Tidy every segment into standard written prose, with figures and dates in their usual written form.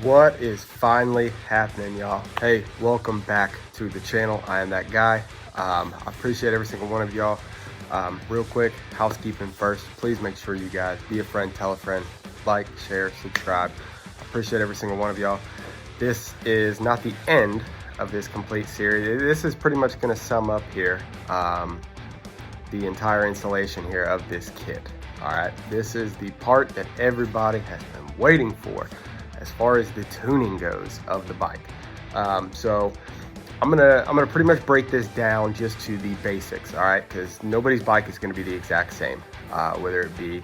What is finally happening, y'all? Hey, welcome back to the channel. I am that guy. I appreciate every single one of y'all. Real quick, housekeeping first. Please make sure you guys be a friend, tell a friend, like, share, subscribe. I appreciate every single one of y'all. This is not the end of this complete series. This is pretty much going to sum up here the entire installation here of this kit. All right, this is the part that everybody has been waiting for as far as the tuning goes of the bike. So I'm gonna pretty much break this down just to the basics, all right? Because nobody's bike is gonna be the exact same. Whether it be,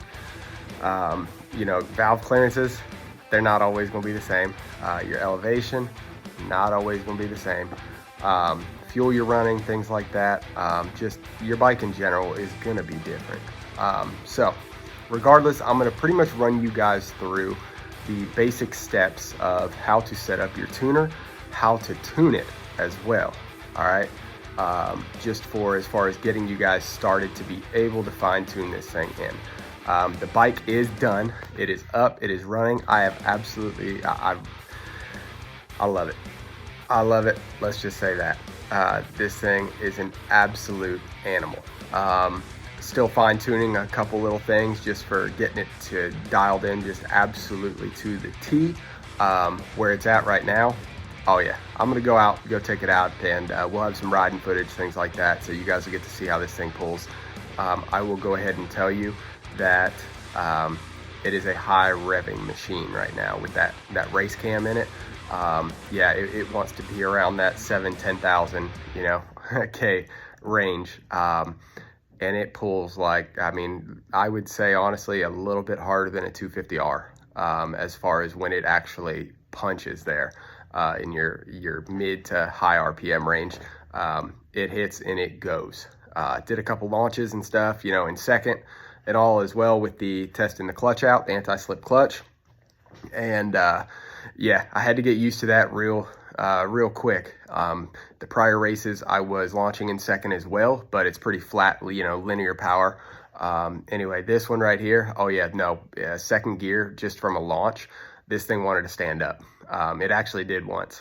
valve clearances, they're not always gonna be the same. Your elevation, not always gonna be the same. Fuel you're running, things like that. Just your bike in general is gonna be different. So regardless, I'm gonna pretty much run you guys through the basic steps of how to set up your tuner, how to tune it as well. All right, just for as far as getting you guys started to be able to fine tune this thing in. The bike is done, it is up, it is running. I have absolutely, I love it. I love it. Let's just say that. This thing is an absolute animal. Still fine tuning a couple little things just for getting it to dialed in just absolutely to the T. Where it's at right now, oh yeah, I'm gonna go take it out, and we'll have some riding footage, things like that, so you guys will get to see how this thing pulls. I will go ahead and tell you that it is a high revving machine right now with that race cam in it. Yeah, it wants to be around that 10,000 K range. And it pulls like, I mean, I would say honestly a little bit harder than a 250R as far as when it actually punches there in your mid to high RPM range. It hits and it goes. Did a couple launches and stuff, in second and all as well with the testing the clutch out, the anti-slip clutch. And yeah, I had to get used to that real quick. The prior races I was launching in second as well, but it's pretty flat, linear power. Anyway, this one right here, oh yeah, no, second gear, just from a launch, this thing wanted to stand up. It actually did once.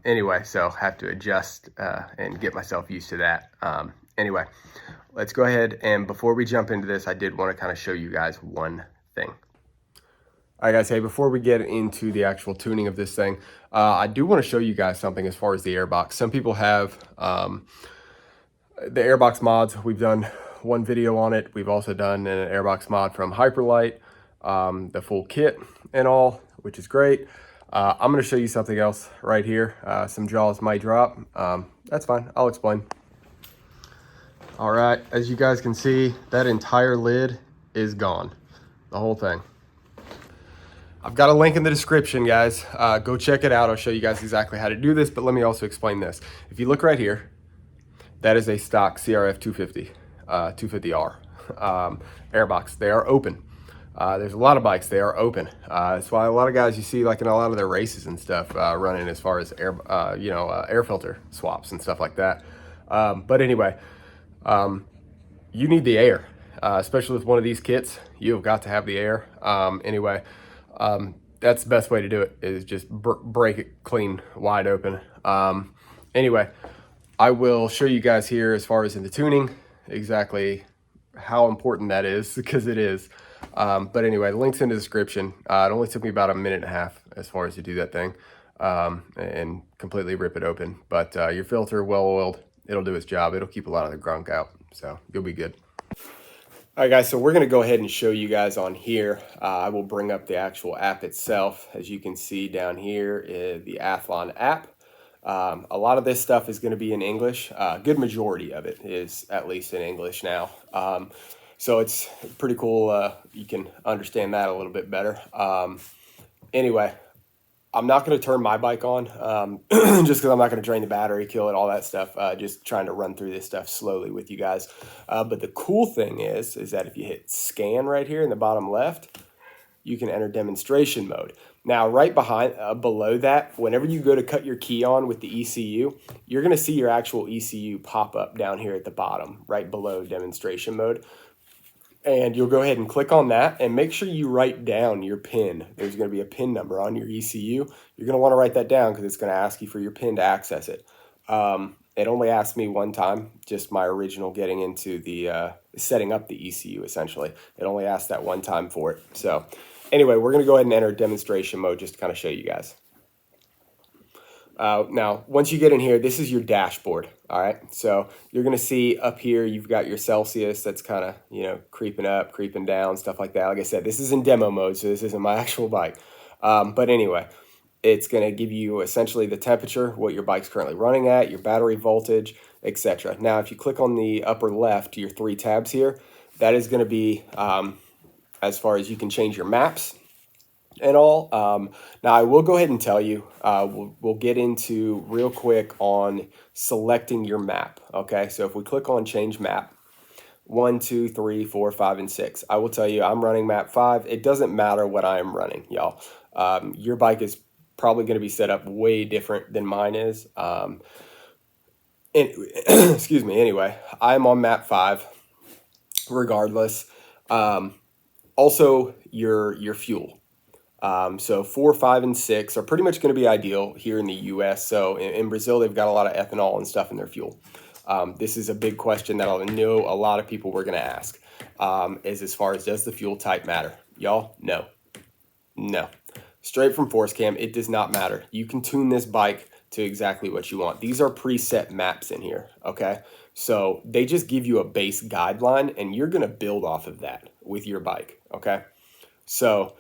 Anyway, so have to adjust and get myself used to that. Anyway, let's go ahead, and before we jump into this, I did want to kind of show you guys one thing. All right, guys, hey, before we get into the actual tuning of this thing, I do want to show you guys something as far as the airbox. Some people have the airbox mods. We've done one video on it. We've also done an airbox mod from Hyperlite, the full kit and all, which is great. I'm going to show you something else right here. Some jaws might drop. That's fine. I'll explain. All right, as you guys can see, that entire lid is gone. The whole thing. I've got a link in the description, guys. Go check it out. I'll show you guys exactly how to do this, but let me also explain this. If you look right here, that is a stock CRF250, 250R airbox. They are open. There's a lot of bikes, they are open. That's why a lot of guys you see like in a lot of their races and stuff running as far as air filter swaps and stuff like that. But anyway, you need the air, especially with one of these kits. You've got to have the air. Anyway, that's the best way to do it, is just break it clean wide open. Anyway, I will show you guys here as far as in the tuning exactly how important that is, because it is. But anyway, the link's in the description. It only took me about a minute and a half as far as to do that thing and completely rip it open. But your filter, well oiled, it'll do its job. It'll keep a lot of the grunk out, so you'll be good. All right, guys, so we're going to go ahead and show you guys on here. I will bring up the actual app itself. As you can see down here is the Athlon app. A lot of this stuff is going to be in English. A good majority of it is at least in English now. So it's pretty cool. You can understand that a little bit better. Anyway, I'm not going to turn my bike on just because I'm not going to drain the battery, kill it, all that stuff. Just trying to run through this stuff slowly with you guys. But the cool thing is that if you hit scan right here in the bottom left, you can enter demonstration mode. Now, right behind, below that, whenever you go to cut your key on with the ECU, you're going to see your actual ECU pop up down here at the bottom, right below demonstration mode. And you'll go ahead and click on that and make sure you write down your pin. There's going to be a pin number on your ECU. You're going to want to write that down because it's going to ask you for your pin to access it. It only asked me one time, just my original getting into the setting up the ECU essentially. It only asked that one time for it. So anyway, we're going to go ahead and enter demonstration mode just to kind of show you guys. Now, once you get in here, this is your dashboard, all right? So you're going to see up here, you've got your Celsius that's kind of, you know, creeping up, creeping down, stuff like that. Like I said, this is in demo mode, so this isn't my actual bike. But anyway, it's going to give you essentially the temperature, what your bike's currently running at, your battery voltage, etc. Now, if you click on the upper left, your 3 tabs here, that is going to be as far as you can change your maps and all. Now I will go ahead and tell you, we'll get into real quick on selecting your map. Okay, so if we click on change map, 1, 2, 3, 4, 5, and 6, I will tell you I'm running map 5. It doesn't matter what I am running, y'all. Your bike is probably going to be set up way different than mine is. Excuse me. Anyway, I'm on map 5 regardless. Also your fuel. So 4, 5, and 6 are pretty much going to be ideal here in the US. So in Brazil, they've got a lot of ethanol and stuff in their fuel. This is a big question that I know a lot of people were going to ask, is as far as does the fuel type matter? Y'all, no. No. Straight from Force Cam, it does not matter. You can tune this bike to exactly what you want. These are preset maps in here, okay? So they just give you a base guideline, and you're going to build off of that with your bike, okay? So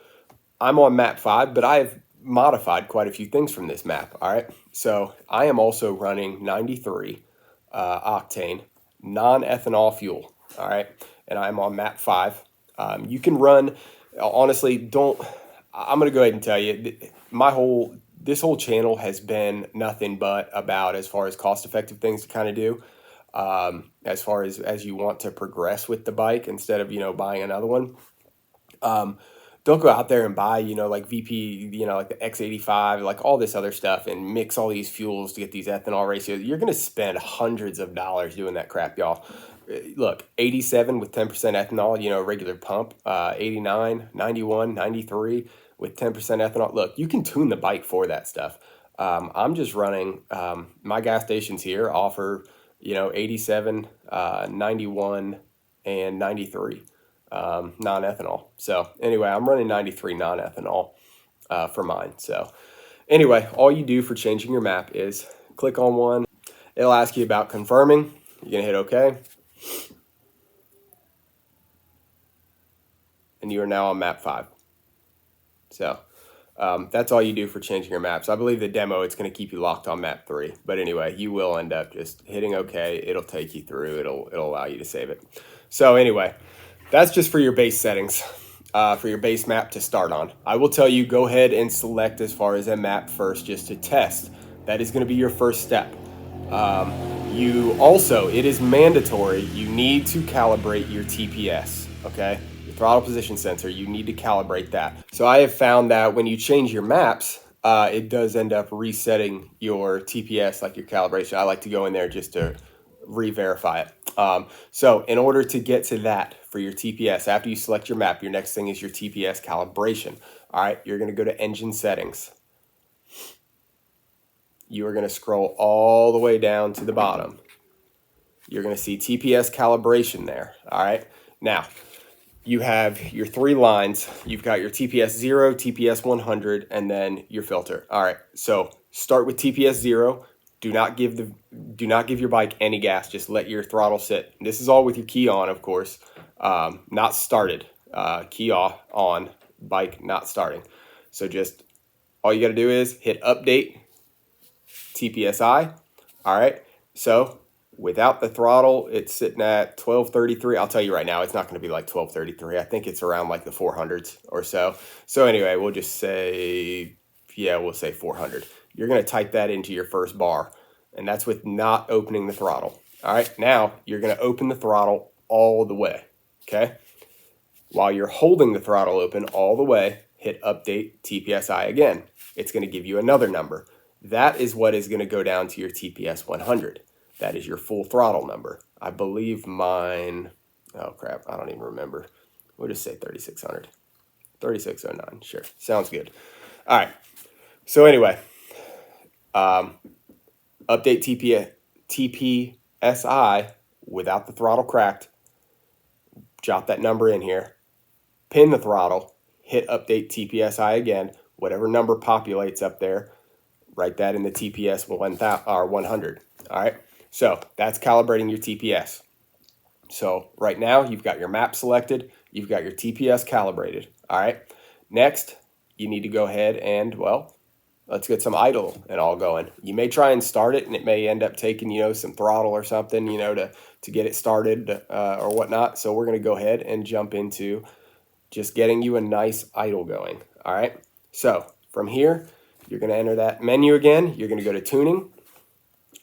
I'm on map 5, but I have modified quite a few things from this map, all right? So I am also running 93 octane non-ethanol fuel, all right? And I'm on map 5. You can run, honestly, I'm going to go ahead and tell you, this whole channel has been nothing but about as far as cost-effective things to kind of do, as far as you want to progress with the bike instead of, you know, buying another one. Don't go out there and buy, you know, like VP, you know, like the X85, like all this other stuff and mix all these fuels to get these ethanol ratios. You're going to spend hundreds of dollars doing that crap, y'all. Look, 87 with 10% ethanol, you know, regular pump, 89, 91, 93 with 10% ethanol. Look, you can tune the bike for that stuff. I'm just running, my gas stations here offer, you know, 87, 91, and 93. Non-ethanol. So anyway, I'm running 93 non-ethanol for mine. So anyway, all you do for changing your map is click on one. It'll ask you about confirming. You're gonna hit OK, and you are now on map 5. So that's all you do for changing your maps. I believe the demo, it's going to keep you locked on map 3. But anyway, you will end up just hitting OK. It'll take you through. It'll allow you to save it. So anyway, that's just for your base settings, for your base map to start on. I will tell you, go ahead and select as far as a map first just to test. That is going to be your first step. It is mandatory, you need to calibrate your TPS, okay? Your throttle position sensor, you need to calibrate that. So I have found that when you change your maps, it does end up resetting your TPS, like your calibration. I like to go in there just to re-verify it. So in order to get to that for your TPS, after you select your map, your next thing is your TPS calibration. All right, you're going to go to engine settings. You are going to scroll all the way down to the bottom. You're going to see TPS calibration there. All right, now you have your 3 lines. You've got your TPS 0, TPS 100, and then your filter. All right, so start with TPS 0. Do not give your bike any gas. Just let your throttle sit. This is all with your key on, of course. Not started. Key off, on, bike not starting. So just all you got to do is hit update TPSI. All right. So without the throttle, it's sitting at 1233. I'll tell you right now, it's not going to be like 1233. I think it's around like the 400s or so. So anyway, we'll just say, yeah, we'll say 400. You're going to type that into your first bar, and that's with not opening the throttle. All right, now you're going to open the throttle all the way, okay? While you're holding the throttle open all the way, hit update TPSI again. It's going to give you another number. That is what is going to go down to your TPS 100. That is your full throttle number. I believe mine, Oh crap, I don't even remember. We'll just say 3600. 3609, sure, sounds good. All right, so anyway, update TPSI without the throttle cracked. Jot that number in here, pin the throttle, hit update TPSI again, whatever number populates up there, write that in the TPS 100. All right, so that's calibrating your TPS. So right now you've got your map selected, you've got your TPS calibrated. All right, next you need to go ahead and, well, let's get some idle and all going. You may try and start it, and it may end up taking, some throttle or something, to get it started or whatnot. So we're going to go ahead and jump into just getting you a nice idle going. All right, so from here, you're going to enter that menu again. You're going to go to tuning.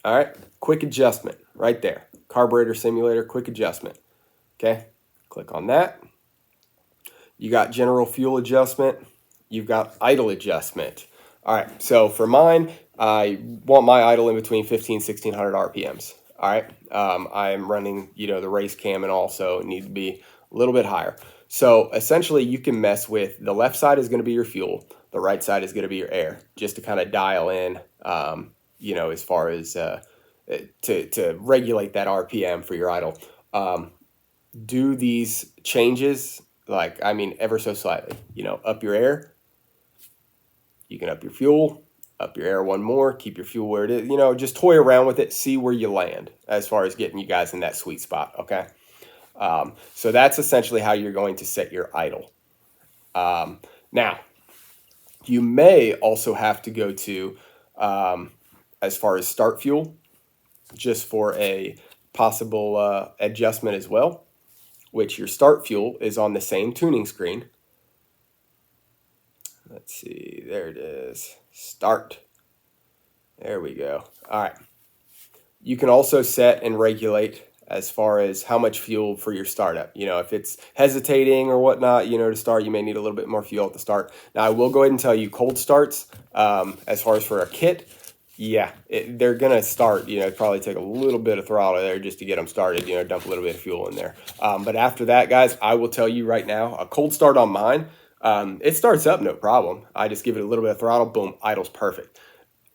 All right, quick adjustment right there. Carburetor simulator, quick adjustment. Okay, click on that. You got general fuel adjustment. You've got idle adjustment. All right, so for mine, I want my idle in between 1600 RPMs. All right, I'm running, the race cam and all, so it needs to be a little bit higher. So essentially, you can mess with, the left side is going to be your fuel, the right side is going to be your air, just to kind of dial in, as far as to regulate that RPM for your idle. Do these changes, ever so slightly. Up your air, you can up your fuel, up your air one more, keep your fuel where it is. Just toy around with it, see where you land as far as getting you guys in that sweet spot, okay? So that's essentially how you're going to set your idle. Now, you may also have to go to, as far as start fuel, just for a possible adjustment as well, which your start fuel is on the same tuning screen. Let's see, there it is, start. There we go. All right. You can also set and regulate as far as how much fuel for your startup. If it's hesitating or whatnot, to start, you may need a little bit more fuel at the start. Now, I will go ahead and tell you cold starts, as far as for a kit, yeah, they're going to start, probably take a little bit of throttle there just to get them started, dump a little bit of fuel in there. But after that, guys, I will tell you right now, a cold start on mine, it starts up no problem. I just give it a little bit of throttle, boom, idle's perfect.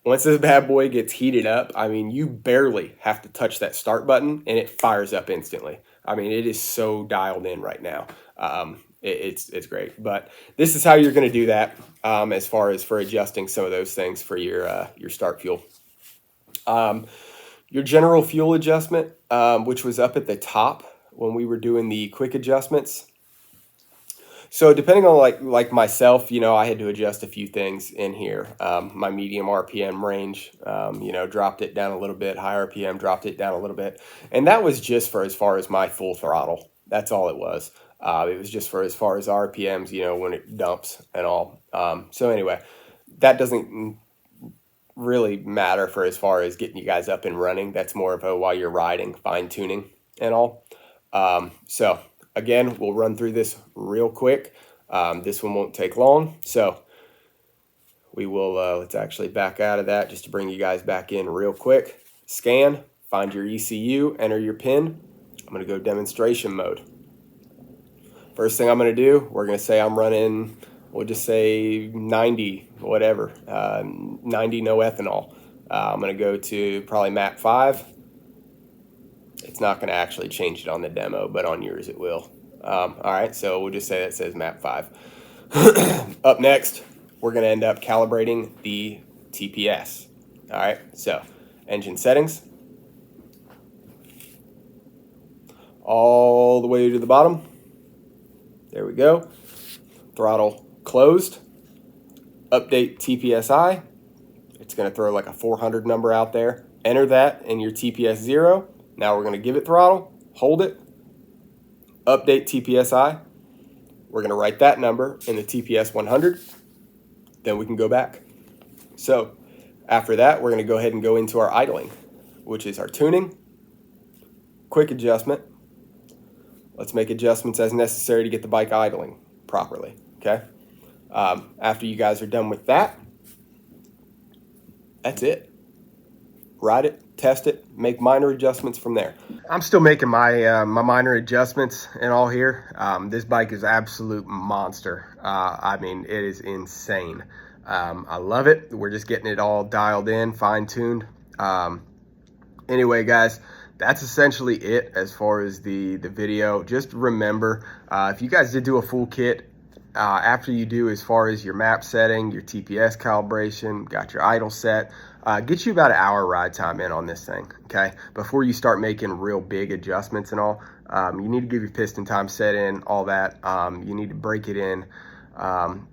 Once this bad boy gets heated up, you barely have to touch that start button and it fires up instantly. It is so dialed in right now. It's great. But this is how you're going to do that, as far as for adjusting some of those things for your start fuel. Your general fuel adjustment, which was up at the top when we were doing the quick adjustments. So depending on like myself, I had to adjust a few things in here. My medium RPM range, dropped it down a little bit. High RPM, dropped it down a little bit. And that was just for as far as my full throttle. That's all it was. It was just for as far as RPMs, when it dumps and all. So anyway, that doesn't really matter for as far as getting you guys up and running. That's more of a while you're riding, fine tuning and all. So again, we'll run through this real quick. This one won't take long. So we will, let's actually back out of that just to bring you guys back in real quick. Scan, find your ECU, enter your pin. I'm going to go demonstration mode. First thing I'm going to do, we're going to say I'm running, we'll just say 90, whatever, 90 no ethanol. I'm going to go to probably map 5. It's not going to actually change it on the demo, but on yours it will. All right, so we'll just say that says map 5. Up next, we're going to end up calibrating the TPS. All right, so engine settings. All the way to the bottom. There we go. Throttle closed. Update TPSI. It's going to throw like a 400 number out there. Enter that in your TPS 0. Now we're going to give it throttle, hold it, update TPSI. We're going to write that number in the TPS 100. Then we can go back. So after that, we're going to go ahead and go into our idling, which is our tuning, quick adjustment. Let's make adjustments as necessary to get the bike idling properly, okay? After you guys are done with that, that's it. Ride it, test it, make minor adjustments from there. I'm still making my my minor adjustments and all here. This bike is absolute monster. I mean, it is insane. I love it. We're just getting it all dialed in, fine-tuned. Anyway, guys, that's essentially it as far as the video. Just remember, if you guys did do a full kit, after you do as far as your map setting, your TPS calibration, got your idle set, get you about an hour ride time in on this thing, okay? Before you start making real big adjustments and all, you need to give your piston time set in, all that. You need to break it in.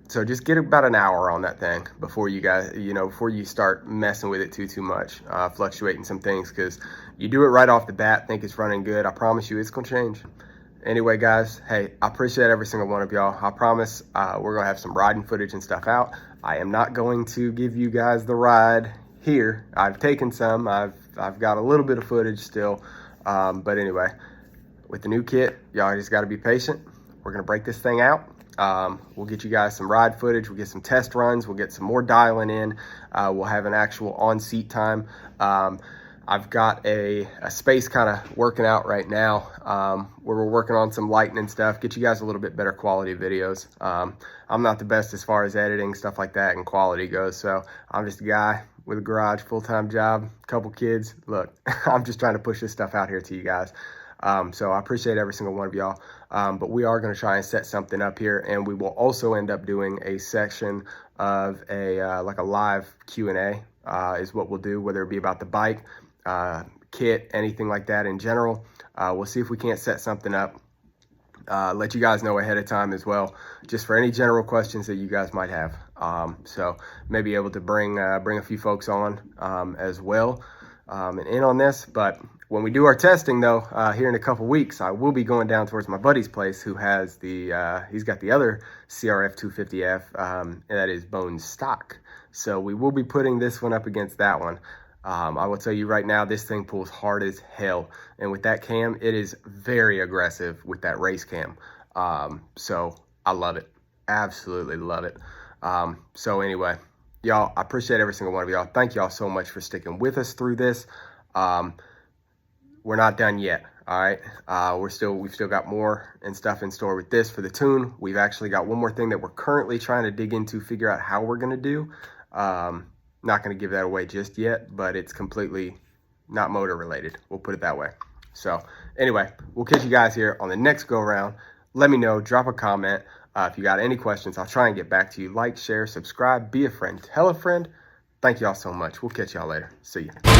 So just get about an hour on that thing before you guys, before you start messing with it too much, fluctuating some things, because you do it right off the bat, think it's running good. I promise you it's gonna change. Anyway, guys, hey, I appreciate every single one of y'all. I promise we're gonna have some riding footage and stuff out. I am not going to give you guys the ride here. I've taken some. I've got a little bit of footage still, but anyway, with the new kit, y'all just got to be patient. We're gonna break this thing out. We'll get you guys some ride footage. We'll get some test runs. We'll get some more dialing in. We'll have an actual on-seat time. I've got a space kind of working out right now where we're working on some lighting and stuff, get you guys a little bit better quality videos. I'm not the best as far as editing, stuff like that, and quality goes, so I'm just a guy with a garage, full-time job, couple kids. Look, I'm just trying to push this stuff out here to you guys. So I appreciate every single one of y'all, but we are going to try and set something up here, and we will also end up doing a section of like a live Q&A is what we'll do, whether it be about the bike, kit, anything like that in general. We'll see if we can't set something up, let you guys know ahead of time as well, just for any general questions that you guys might have. So maybe able to bring a few folks on as well and in on this. But when we do our testing though, here in a couple weeks, I will be going down towards my buddy's place who has he's got the other CRF250F, and that is bone stock. So we will be putting this one up against that one. I will tell you right now, this thing pulls hard as hell. And with that cam, it is very aggressive with that race cam. So I love it. Absolutely love it. So anyway, y'all, I appreciate every single one of y'all. Thank y'all so much for sticking with us through this. We're not done yet. All right. We've still got more and stuff in store with this for the tune. We've actually got one more thing that we're currently trying to dig into, figure out how we're going to do. Not going to give that away just yet, but it's completely not motor related. We'll put it that way. So anyway, we'll catch you guys here on the next go around. Let me know, drop a comment. If you got any questions, I'll try and get back to you. Like, share, subscribe, be a friend, tell a friend. Thank y'all so much. We'll catch y'all later. See you.